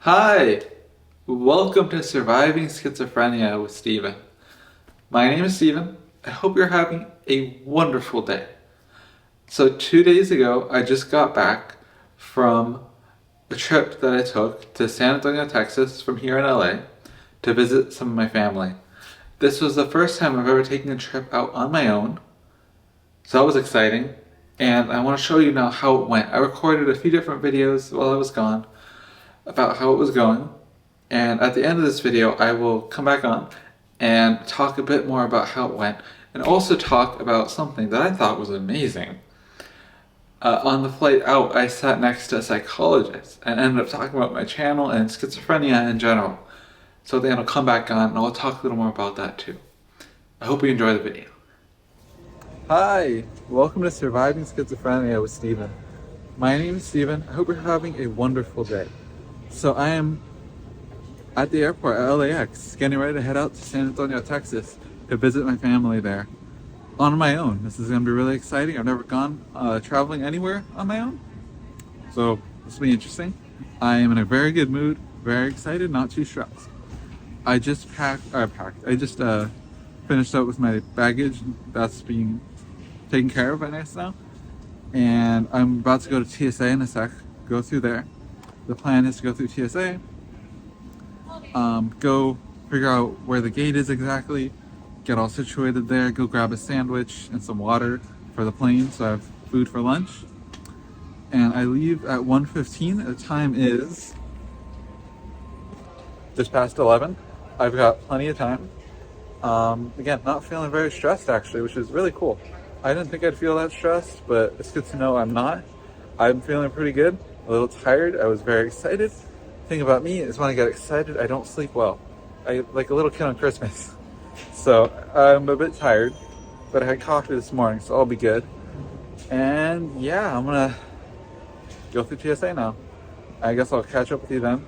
Hi! Welcome to Surviving Schizophrenia with Steven. My name is Steven. I hope you're having a wonderful day. So, 2 days ago, I just got back from a trip that I took to San Antonio, Texas, from here in LA, to visit some of my family. This was the first time I've ever taken a trip out on my own, so that was exciting. And I want to show you now how it went. I recorded a few different videos while I was gone about how it was going. And at the end of this video, I will come back on and talk a bit more about how it went, and also talk about something that I thought was amazing. On the flight out, I sat next to a psychologist and ended up talking about my channel and schizophrenia in general. So then I'll come back on and I'll talk a little more about that too. I hope you enjoy the video. Hi, welcome to Surviving Schizophrenia with Steven. My name is Steven. I hope you're having a wonderful day. So I am at the airport at LAX, getting ready to head out to San Antonio, Texas to visit my family there on my own. This is going to be really exciting. I've never gone traveling anywhere on my own, so this will be interesting. I am in a very good mood, very excited, not too stressed. I just finished up with my baggage. That's being taken care of by NICE now, and I'm about to go to TSA in a sec, go through there. The plan is to go through TSA, go figure out where the gate is exactly, get all situated there, go grab a sandwich and some water for the plane so I have food for lunch. And I leave at 1:15. The time is just past 11. I've got plenty of time. Again, not feeling very stressed actually, which is really cool. I didn't think I'd feel that stressed, but it's good to know I'm not. I'm feeling pretty good, a little tired. I was very excited. Thing about me is when I get excited, I don't sleep well. I like a little kid on Christmas. So I'm a bit tired, but I had coffee this morning, so I'll be good. And yeah, I'm gonna go through TSA now. I guess I'll catch up with you then.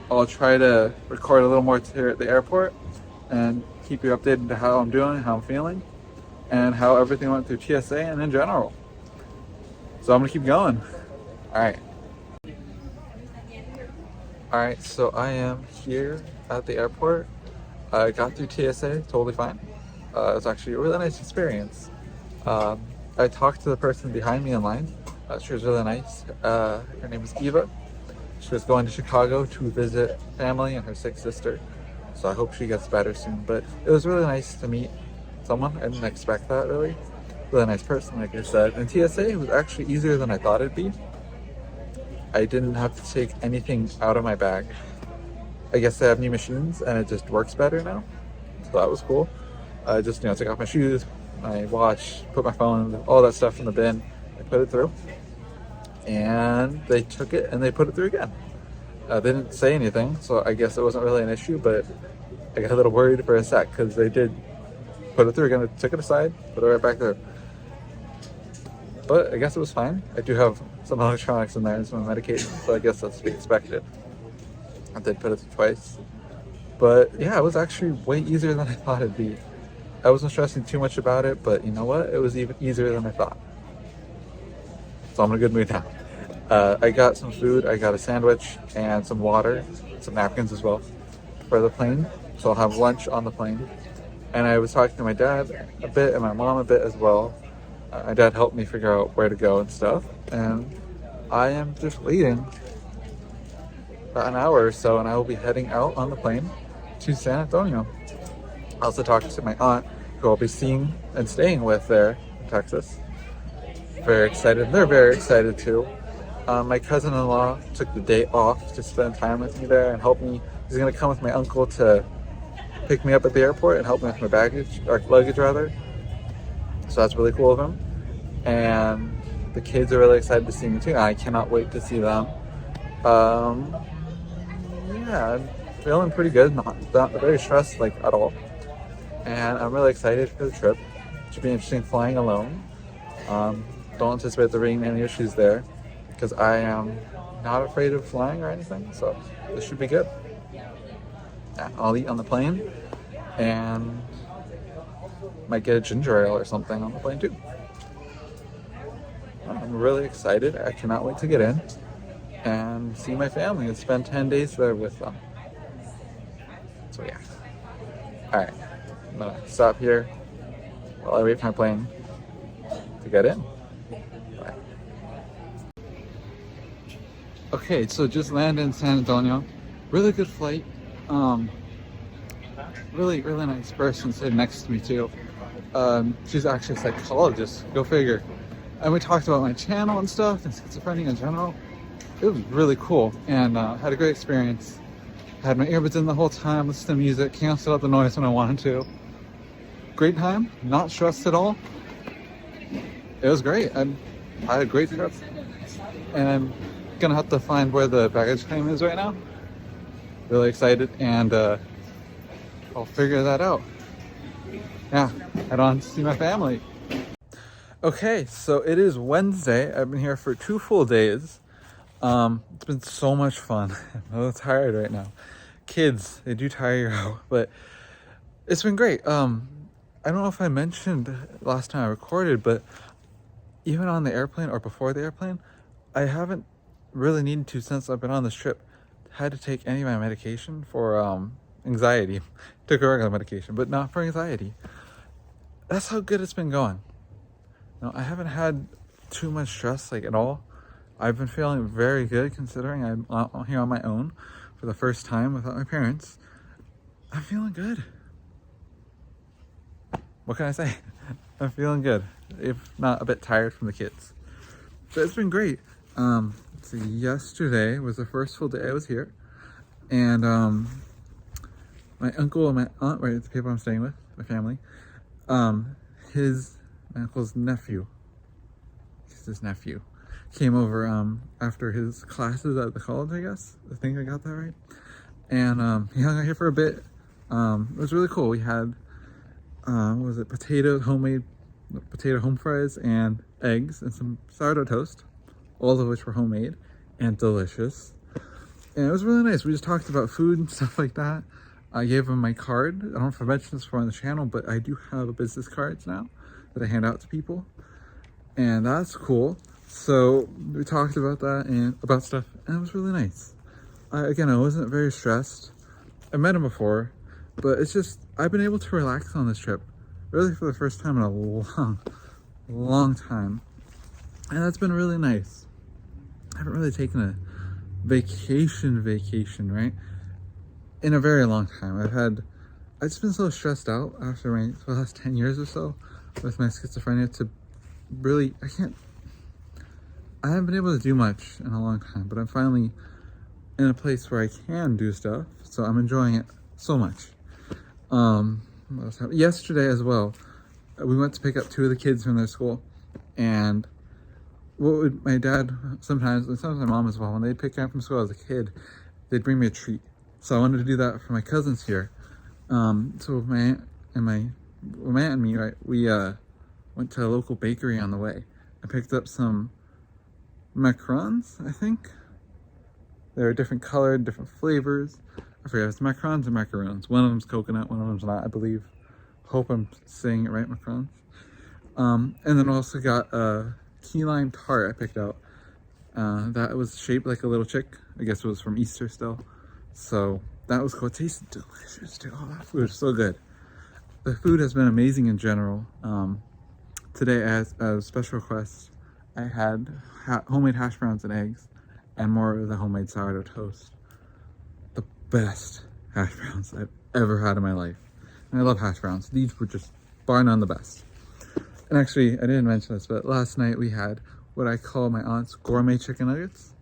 I'll try to record a little more here at the airport and keep you updated to how I'm doing, how I'm feeling, and how everything went through TSA and in general. So I'm gonna keep going. Alright, so I am here at the airport. I got through TSA totally fine. It was actually a really nice experience. I talked to the person behind me in line. She was really nice. Her name is Eva. She was going to Chicago to visit family and her sick sister. So I hope she gets better soon. But it was really nice to meet someone. I didn't expect that really. Really nice person, like I said. And TSA was actually easier than I thought it'd be. I didn't have to take anything out of my bag. I guess they have new machines and it just works better now. So that was cool. I just, took off my shoes, my watch, put my phone, all that stuff in the bin. I put it through. And they took it and they put it through again. They didn't say anything, so I guess it wasn't really an issue, but I got a little worried for a sec because they did put it through again. They took it aside, put it right back there. But I guess it was fine. I do have some electronics in there and some medication, so I guess that's to be expected. I did put it through twice. But yeah, it was actually way easier than I thought it'd be. I wasn't stressing too much about it, but you know what? It was even easier than I thought. So I'm in a good mood now. I got some food. I got a sandwich and some water, some napkins as well for the plane. So I'll have lunch on the plane. And I was talking to my dad a bit and my mom a bit as well. My dad helped me figure out where to go and stuff. And I am just waiting about an hour or so and I will be heading out on the plane to San Antonio. I also talked to my aunt who I'll be seeing and staying with there in Texas. Very excited. They're very excited too. My cousin-in-law took the day off to spend time with me there and help me. He's going to come with my uncle to pick me up at the airport and help me with my luggage rather. So that's really cool of him. And the kids are really excited to see me too. I cannot wait to see them. Yeah, I'm feeling pretty good. Not very stressed at all. And I'm really excited for the trip. It should be interesting flying alone. Don't anticipate there being any issues there because I am not afraid of flying or anything. So this should be good. Yeah, I'll eat on the plane and might get a ginger ale or something on the plane too. I'm really excited. I cannot wait to get in. and see my family and spend 10 days there with them. So yeah. Alright, I'm gonna stop here while I wait for my plane to get in. Bye. Okay, so just landed in San Antonio. Really good flight. Really nice person sitting next to me too. She's actually a psychologist, go figure. And we talked about my channel and stuff and schizophrenia in general. It was really cool and had a great experience. Had my earbuds in the whole time, listened to music, canceled out the noise when I wanted to. Great time, not stressed at all. It was great. I had a great trip. And I'm gonna have to find where the baggage claim is right now. Really excited, and I'll figure that out. Yeah, head on to see my family. Okay, so it is Wednesday. I've been here for 2 full days. It's been so much fun. I'm a little tired right now. Kids, they do tire you out, but it's been great. I don't know if I mentioned last time I recorded, but even on the airplane or before the airplane, I haven't really needed to since I've been on this trip. Had to take any of my medication for anxiety. Took a regular medication, but not for anxiety. That's how good it's been going. No, I haven't had too much stress, like, at all. I've been feeling very good considering I'm here on my own for the first time without my parents. I'm feeling good. What can I say? I'm feeling good, if not a bit tired from the kids. So it's been great. So yesterday was the first full day I was here, and my uncle and my aunt, right, the people I'm staying with, my family, my uncle's nephew, he's his nephew, came over after his classes at the college, I guess. I think I got that right. And he hung out here for a bit. It was really cool. We had what was it, homemade potato home fries and eggs and some sourdough toast, all of which were homemade and delicious. And it was really nice. We just talked about food and stuff like that. I gave him my card. I don't know if I mentioned this before on the channel, but I do have a business cards now that I hand out to people, and that's cool. So we talked about that and about stuff, and it was really nice. Again, I wasn't very stressed. I met him before, but it's just, I've been able to relax on this trip, really for the first time in a long time. And that's been really nice. I haven't really taken a vacation, right? In a very long time. I've just been so stressed out after the last 10 years or so with my schizophrenia to really, I haven't been able to do much in a long time, but I'm finally in a place where I can do stuff, so I'm enjoying it so much. What else happened? Yesterday as well, we went to pick up 2 of the kids from their school, and my dad sometimes my mom as well, when they'd pick me up from school as a kid, they'd bring me a treat. So I wanted to do that for my cousins here. So my aunt and me, right, we went to a local bakery on the way. I picked up some macarons, I think. They're different colored, different flavors. I forget if it's macarons or macaroons. One of them's coconut, one of them's not, I believe. Hope I'm saying it right, macarons. And then also got a key lime tart I picked out. That was shaped like a little chick. I guess it was from Easter still. So that was cool. It tasted delicious too. Oh, that food is so good. The food has been amazing in general. Today, as a special request, I had homemade hash browns and eggs, and more of the homemade sourdough toast. The best hash browns I've ever had in my life. And I love hash browns. These were just bar none the best. And actually, I didn't mention this, but last night we had what I call my aunt's gourmet chicken nuggets.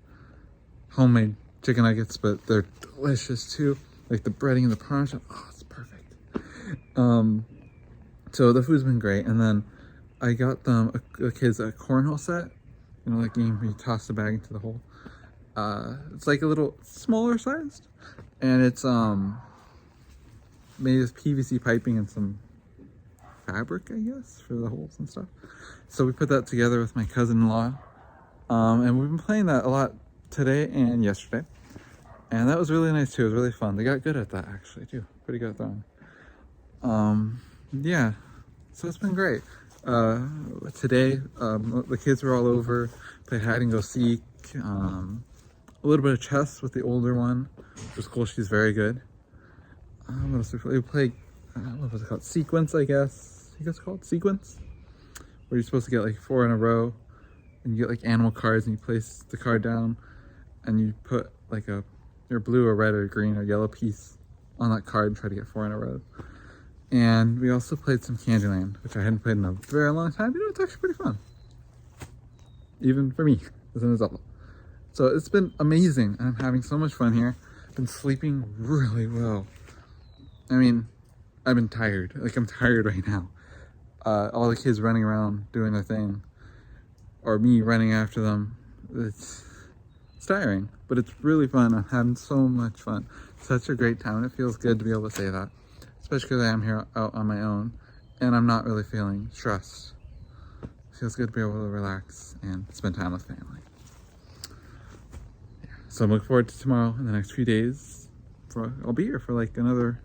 Homemade chicken nuggets, but they're delicious too. Like the breading and the parmesan. Oh, it's perfect. So the food's been great. And then I got them, the kids, a cornhole set. You know, that game where you toss the bag into the hole. It's like a little smaller sized, and it's made with PVC piping and some fabric, I guess, for the holes and stuff. So we put that together with my cousin-in-law, and we've been playing that a lot today and yesterday, and that was really nice too. It was really fun. They got good at that actually too. Pretty good at throwing. Yeah, so it's been great. Today, the kids were all over, played hide and go seek, a little bit of chess with the older one, which was cool. She's very good. What else we played? I don't know what it's called. Sequence, I guess. I think it's called Sequence. Where you're supposed to get like 4 in a row. And you get like animal cards and you place the card down. And you put like your blue or red or green or yellow piece on that card and try to get 4 in a row. And we also played some Candyland, which I hadn't played in a very long time. You know, it's actually pretty fun. Even for me, as an adult. So it's been amazing. I'm having so much fun here. I've been sleeping really well. I mean, I've been tired. Like, I'm tired right now. All the kids running around doing their thing. Or me running after them. It's tiring, but it's really fun. I'm having so much fun. Such a great time. It feels good to be able to say that. Especially because I am here out on my own. And I'm not really feeling stressed. It feels good to be able to relax and spend time with family. Yeah. So I'm looking forward to tomorrow and the next few days. I'll be here for like another,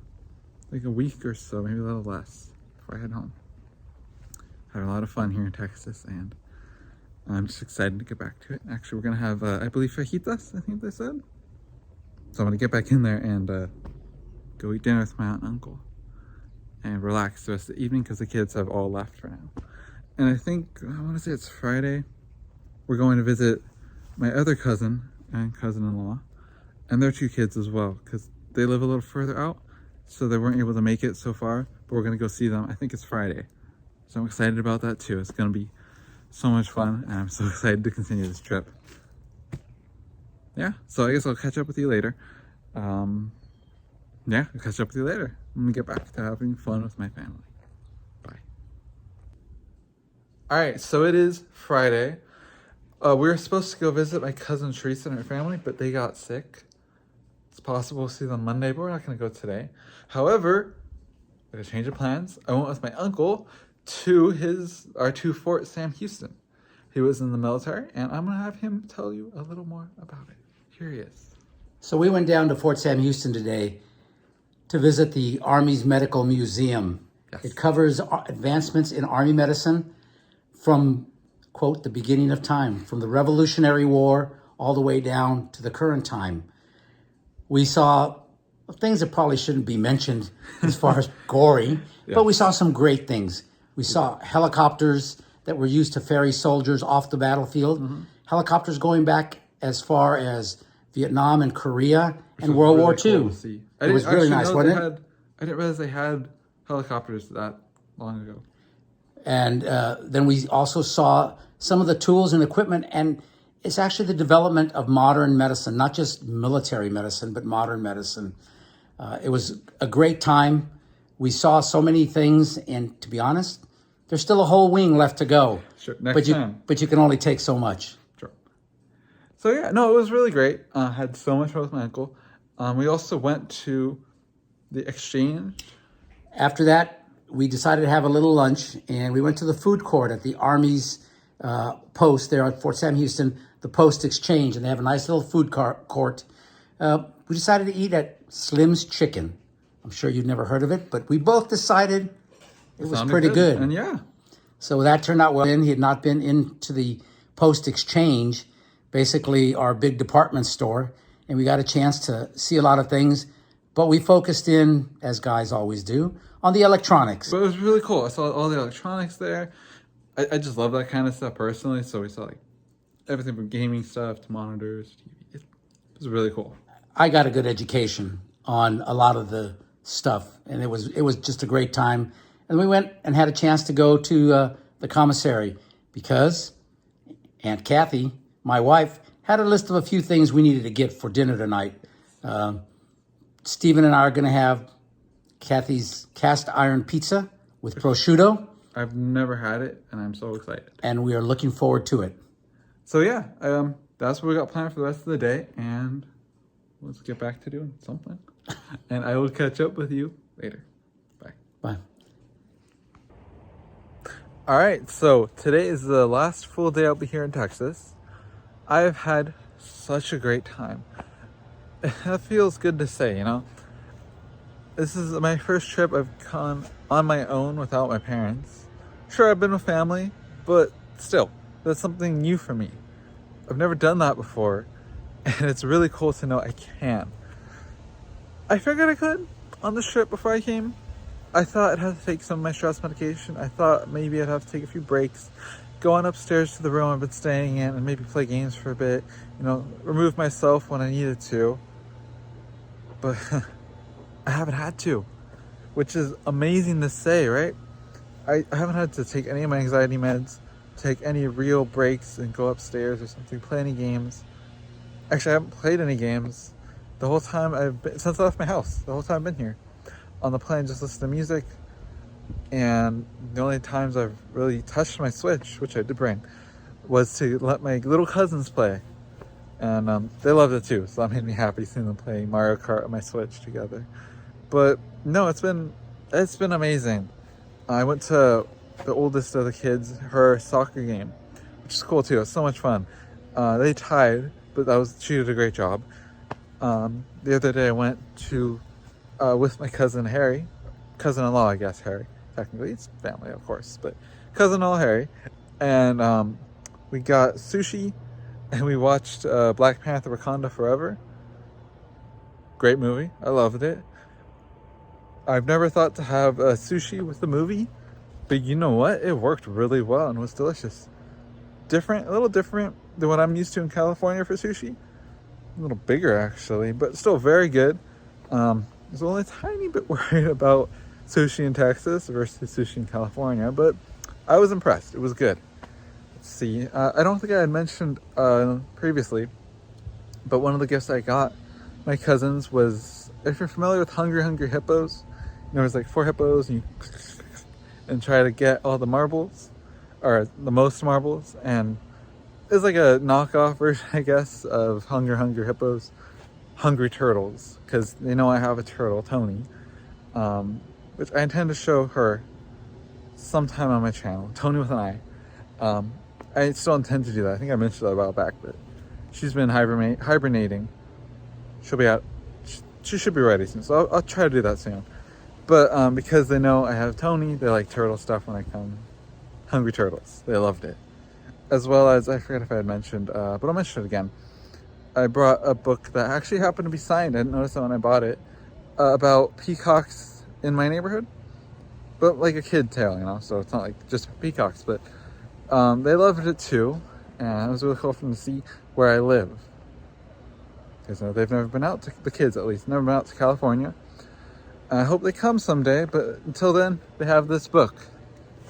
like a week or so, maybe a little less, before I head home. Having a lot of fun here in Texas, and I'm just excited to get back to it. Actually, we're gonna have, I believe, fajitas, I think they said. So I'm gonna get back in there and go eat dinner with my aunt and uncle and relax the rest of the evening because the kids have all left for now. And I think, I want to say it's Friday, we're going to visit my other cousin and cousin-in-law and their 2 kids as well, because they live a little further out, so they weren't able to make it so far, but we're going to go see them. I think it's Friday. So I'm excited about that too. It's going to be so much fun, and I'm so excited to continue this trip. Yeah, so I guess I'll catch up with you later. Yeah, I'll catch up with you later. Let me get back to having fun with my family. Bye. Alright, so it is Friday. We were supposed to go visit my cousin Teresa and her family, but they got sick. It's possible we'll see them Monday, but we're not going to go today. However, we had a change of plans. I went with my uncle to Fort Sam Houston. He was in the military, and I'm going to have him tell you a little more about it. Here he is. So we went down to Fort Sam Houston today to visit the Army's Medical Museum. Yes. It covers advancements in Army medicine from, quote, the beginning of time, from the Revolutionary War all the way down to the current time. We saw things that probably shouldn't be mentioned as far as gory, but we saw some great things. We saw helicopters that were used to ferry soldiers off the battlefield, helicopters going back as far as Vietnam and Korea and World War II. It was really nice, wasn't it? I didn't realize they had helicopters that long ago. And then we also saw some of the tools and equipment, and it's actually the development of modern medicine, not just military medicine, but modern medicine. It was a great time. We saw so many things, and to be honest, there's still a whole wing left to go. Sure, next time. But you can only take so much. Sure. So yeah, no, it was really great. Had so much fun with my uncle. We also went to the exchange. After that, we decided to have a little lunch, and we went to the food court at the Army's post there at Fort Sam Houston, the Post Exchange, and they have a nice little food court. We decided to eat at Slim's Chicken. I'm sure you've never heard of it, but we both decided it was pretty good. And yeah. So that turned out well. He had not been into the Post Exchange, basically our big department store, and we got a chance to see a lot of things, but we focused in, as guys always do, on the electronics. But it was really cool. I saw all the electronics there. I just love that kind of stuff personally, so we saw like everything from gaming stuff to monitors, TV. It was really cool. I got a good education on a lot of the stuff, and it was just a great time. And we went and had a chance to go to the commissary because Aunt Kathy, my wife, had a list of a few things we needed to get for dinner tonight. Stephen and I are going to have Kathy's cast iron pizza with prosciutto. I've never had it, and I'm so excited. And we are looking forward to it. So yeah, that's what we got planned for the rest of the day, and let's get back to doing something. And I will catch up with you later. Bye. Bye. All right, so today is the last full day I'll be here in Texas. I've had such a great time. That feels good to say, you know? This is my first trip I've gone on my own without my parents. Sure, I've been with family, but still, that's something new for me. I've never done that before, and it's really cool to know I can. I figured I could on this trip before I came. I thought I'd have to take some of my stress medication. I thought maybe I'd have to take a few breaks, go on upstairs to the room I've been staying in and maybe play games for a bit, you know, remove myself when I needed to. But I haven't had to, which is amazing to say, right? I haven't had to take any of my anxiety meds, take any real breaks and go upstairs or something, play any games. Actually, I haven't played any games the whole time since I left my house, the whole time I've been here. On the plane, just listen to music, and the only times I've really touched my Switch, which I did bring, was to let my little cousins play, and they loved it too, so that made me happy seeing them play Mario Kart on my Switch together. But no, it's been amazing. I went to the oldest of the kids, her soccer game, which is cool too. It's so much fun. They tied, but she did a great job. The other day I went to with my cousin Harry, cousin-in-law, I guess, Harry. Technically, it's family, of course, but cousin-in-law Harry. And we got sushi, and we watched Black Panther Wakanda Forever. Great movie. I loved it. I've never thought to have sushi with the movie, but you know what? It worked really well and was delicious. A little different than what I'm used to in California for sushi. A little bigger, actually, but still very good. I was only a tiny bit worried about sushi in Texas versus sushi in California, but I was impressed. It was good. Let's see. I don't think I had mentioned previously, but one of the gifts I got my cousins was, if you're familiar with Hungry Hungry Hippos, you know, there's like 4 hippos and try to get all the marbles, or the most marbles, and it's like a knockoff version, I guess, of Hungry Hungry Hippos. Hungry Turtles, because they know I have a turtle, Tony, which I intend to show her sometime on my channel, Tony with an I. I still intend to do that. I think I mentioned that a while back, but she's been hibernating. She'll be out. She should be ready soon, so I'll try to do that soon. But because they know I have Tony, they like turtle stuff when I come. Hungry Turtles. They loved it. As well as, I forget if I had mentioned, but I'll mention it again. I brought a book that actually happened to be signed. I didn't notice that when I bought it. About peacocks in my neighborhood. But like a kid tale, you know, so it's not like just peacocks. But they loved it too. And it was really cool for them to see where I live. Because they've never been out to, the kids at least, never been out to California. I hope they come someday, but until then, they have this book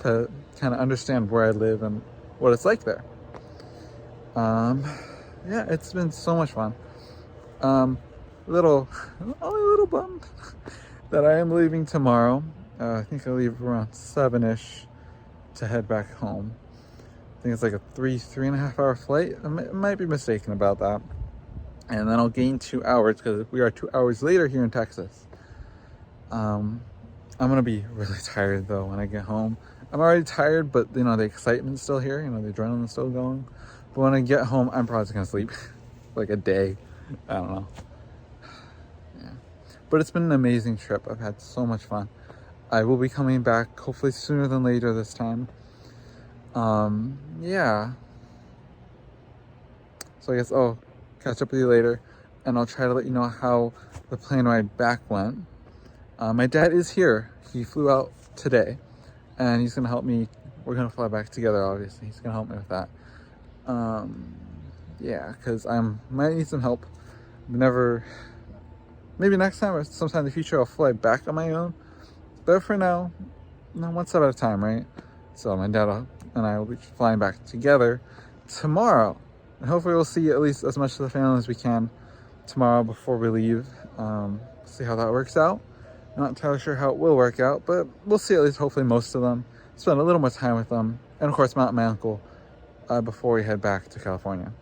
to kind of understand where I live and what it's like there. Yeah, it's been so much fun. Only a little bummed that I am leaving tomorrow. I think I leave around 7ish to head back home. I think it's like a 3.5 hour flight. I might be mistaken about that. And then I'll gain 2 hours because we are 2 hours later here in Texas. I'm gonna be really tired though when I get home. I'm already tired, but you know, the excitement's still here, you know, the adrenaline's still going. But when I get home, I'm probably gonna sleep like a day. I don't know. Yeah. But it's been an amazing trip. I've had so much fun. I will be coming back hopefully sooner than later this time. Yeah. So I guess I'll catch up with you later, and I'll try to let you know how the plane ride back went. My dad is here. He flew out today, and he's gonna help me. We're gonna fly back together, obviously. He's gonna help me with that. Yeah, because I might need some help. Maybe next time or sometime in the future I'll fly back on my own. But for now, one step at a time, right? So my dad and I will be flying back together tomorrow. And hopefully we'll see at least as much of the family as we can tomorrow before we leave. See how that works out. I'm not entirely sure how it will work out, but we'll see at least hopefully most of them. Spend a little more time with them. And of course, my uncle before we head back to California.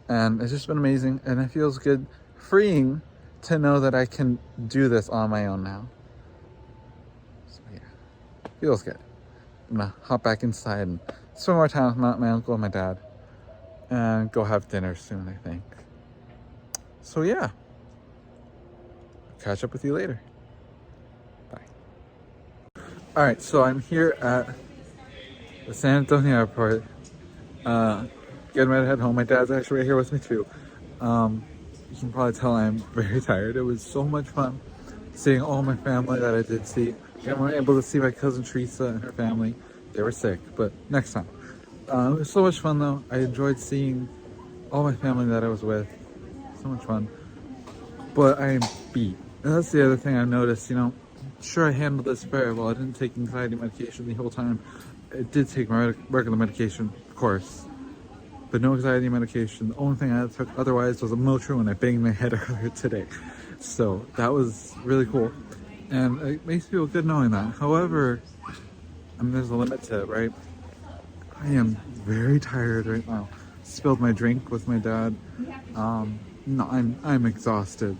And it's just been amazing. And it feels good, freeing to know that I can do this on my own now. So yeah, feels good. I'm gonna hop back inside and spend more time with my uncle and my dad. And go have dinner soon, I think. So yeah, catch up with you later. Bye. All right, so I'm here at the San Antonio airport. Getting ready to head home. My dad's actually right here with me too. You can probably tell I'm very tired. It was so much fun seeing all my family that I did see. I was able to see my cousin Teresa and her family. They were sick, but next time. It was so much fun though. I enjoyed seeing all my family that I was with. So much fun. But I am beat. And that's the other thing I noticed, sure I handled this very well. I didn't take anxiety medication the whole time. I did take my regular medication, of course, but no anxiety medication. The only thing I took otherwise was a Motrin when I banged my head earlier today. So that was really cool. And it makes me feel good knowing that. However, there's a limit to it, right? I am very tired right now. Spilled my drink with my dad. No, I'm exhausted.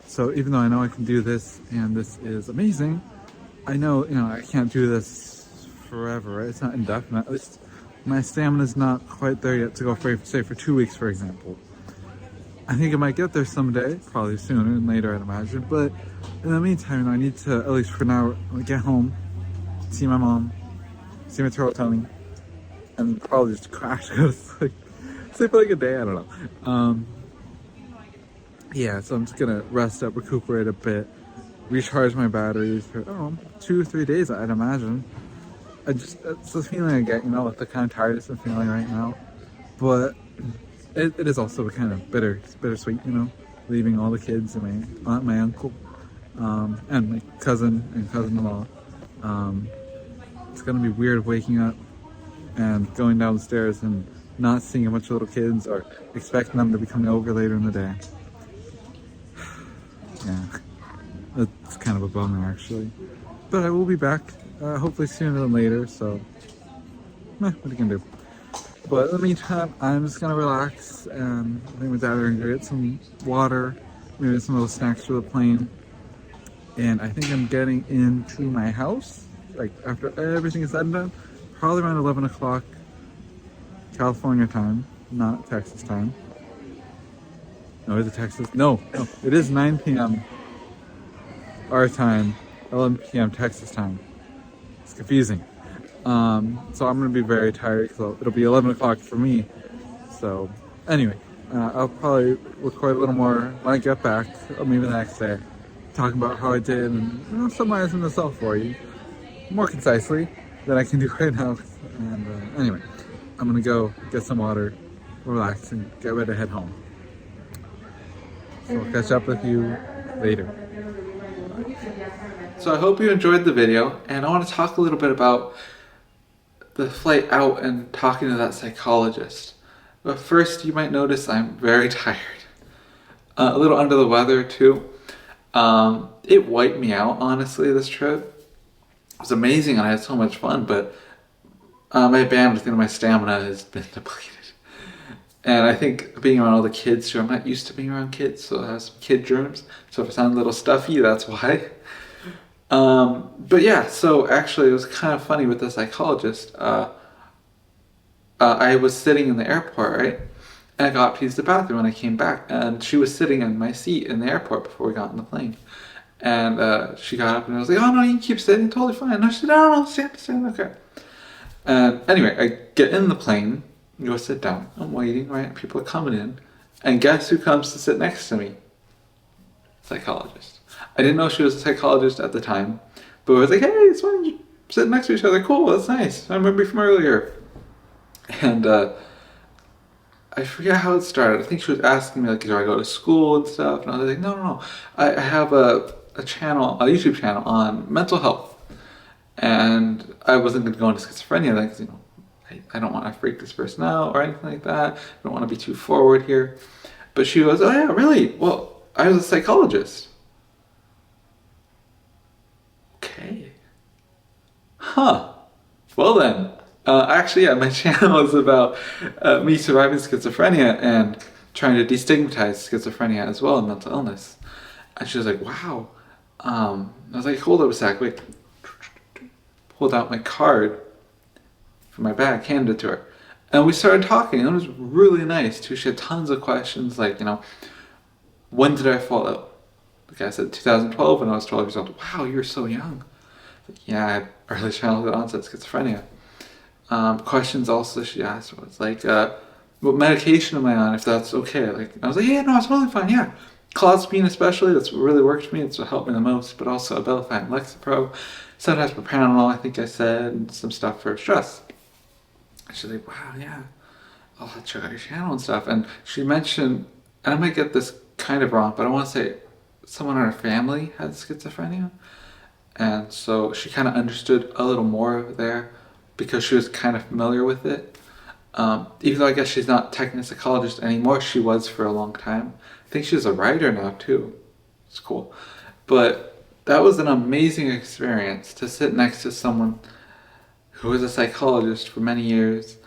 So even though I know I can do this and this is amazing, I know, I can't do this forever, right? It's not indefinite. At least my stamina's not quite there yet to go for, say, for 2 weeks, for example. I think it might get there someday, probably sooner than later, I'd imagine. But in the meantime, I need to, at least for now, get home, see my mom, see my turtle tummy, and probably just crash, go to sleep. Sleep for like a day, I don't know. Yeah, so I'm just gonna rest up, recuperate a bit, recharge my batteries for, 2 or 3 days, I'd imagine. It's the feeling I get, with the kind of tiredness I'm feeling right now. But it is also kind of bittersweet, leaving all the kids and my aunt, my uncle, and my cousin and cousin-in-law. It's gonna be weird waking up and going downstairs and not seeing a bunch of little kids or expecting them to be coming over later in the day. Yeah, that's kind of a bummer actually. But I will be back, hopefully sooner than later, so what are you gonna do? But in the meantime, I'm just gonna relax and I think my dad are gonna get some water, maybe some little snacks for the plane. And I think I'm getting into my house, like after everything is said and done, probably around 11 o'clock California time, not Texas time. No, is it Texas? No, it is 9 p.m. our time, 11 p.m. Texas time. It's confusing. So I'm gonna be very tired, so it'll be 11 o'clock for me. So anyway, I'll probably record a little more when I get back, or maybe the next day, talking about how I did and summarizing myself for you more concisely than I can do right now. And anyway, I'm gonna go get some water, relax, and get ready to head home. So I'll catch up with you later. So I hope you enjoyed the video, and I want to talk a little bit about the flight out and talking to that psychologist. But first, you might notice I'm very tired. A little under the weather too. It wiped me out, honestly, this trip. It was amazing and I had so much fun, but my bandwidth and my stamina has been depleted. And I think being around all the kids too, I'm not used to being around kids, so I have some kid germs. So if I sound a little stuffy, that's why. But yeah, so actually it was kind of funny with the psychologist. I was sitting in the airport, right? And I got up to use the bathroom when I came back, and she was sitting in my seat in the airport before we got on the plane. And she got up and I was like, oh no, you can keep sitting, totally fine. And she said, no, stand, okay. And anyway, I get in the plane, go sit down. I'm waiting, right? People are coming in. And guess who comes to sit next to me? Psychologist. I didn't know she was a psychologist at the time, but I was like, hey, it's fine, you sit next to each other. Cool, that's nice. I remember you from earlier. And I forget how it started. I think she was asking me, like, do I go to school and stuff? And I was like, no. I have a YouTube channel on mental health. And I wasn't going to go into schizophrenia then because, I don't want to freak this person out or anything like that. I don't want to be too forward here. But she goes, oh yeah, really? Well, I was a psychologist. Okay. Huh. Well then. Actually, yeah, my channel is about me surviving schizophrenia and trying to destigmatize schizophrenia as well and mental illness. And she was like, wow. I was like, hold up a sec, wait. Pulled out my card from my bag, handed it to her. And we started talking, and it was really nice too. She had tons of questions like, when did I fall out? Like I said, 2012 when I was 12 years old. Wow, you're so young. Like, yeah, I had early childhood onset schizophrenia. Questions also she asked was like, what medication am I on, if that's okay. Like, I was like, yeah, no, it's totally fine, yeah. Clozapine especially, that's what really worked for me, it's what helped me the most, but also Abilify and Lexapro, sometimes propranolol, I think I said, and some stuff for stress. And she's like, wow, yeah, I'll check out your channel and stuff. And she mentioned, and I might get this kind of wrong, but I want to say someone in her family had schizophrenia. And so she kind of understood a little more there because she was kind of familiar with it. Even though I guess she's not technically a psychologist anymore, she was for a long time. I think she's a writer now too. It's cool. But that was an amazing experience to sit next to someone who was a psychologist for many years,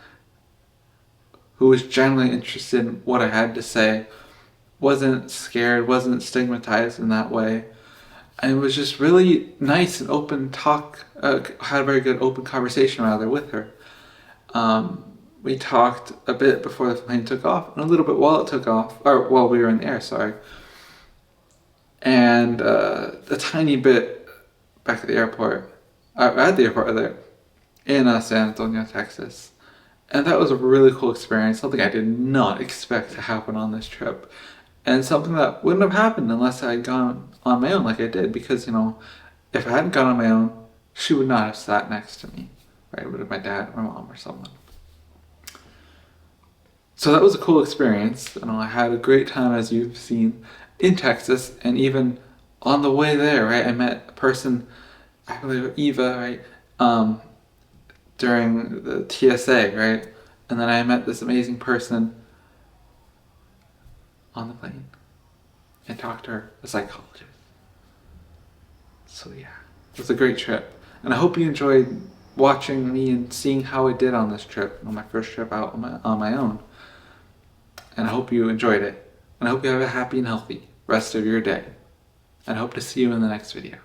who was generally interested in what I had to say, wasn't scared, wasn't stigmatized in that way. And it was just really nice and open talk, had a very good open conversation rather with her. We talked a bit before the plane took off, and a little bit while it took off, or while we were in the air, sorry. And a tiny bit back at the airport, there, in San Antonio, Texas. And that was a really cool experience, something I did not expect to happen on this trip. And something that wouldn't have happened unless I had gone on my own like I did, because, if I hadn't gone on my own, she would not have sat next to me, right? It would have been my dad or my mom or someone. So that was a cool experience. I had a great time, as you've seen, in Texas, and even on the way there, right? I met a person, I believe Eva, right? During the TSA, right? And then I met this amazing person on the plane and talked to her, a psychologist. So yeah, it was a great trip. And I hope you enjoyed watching me and seeing how I did on this trip, on my first trip out on my own. And I hope you enjoyed it. And I hope you have a happy and healthy rest of your day. And I hope to see you in the next video.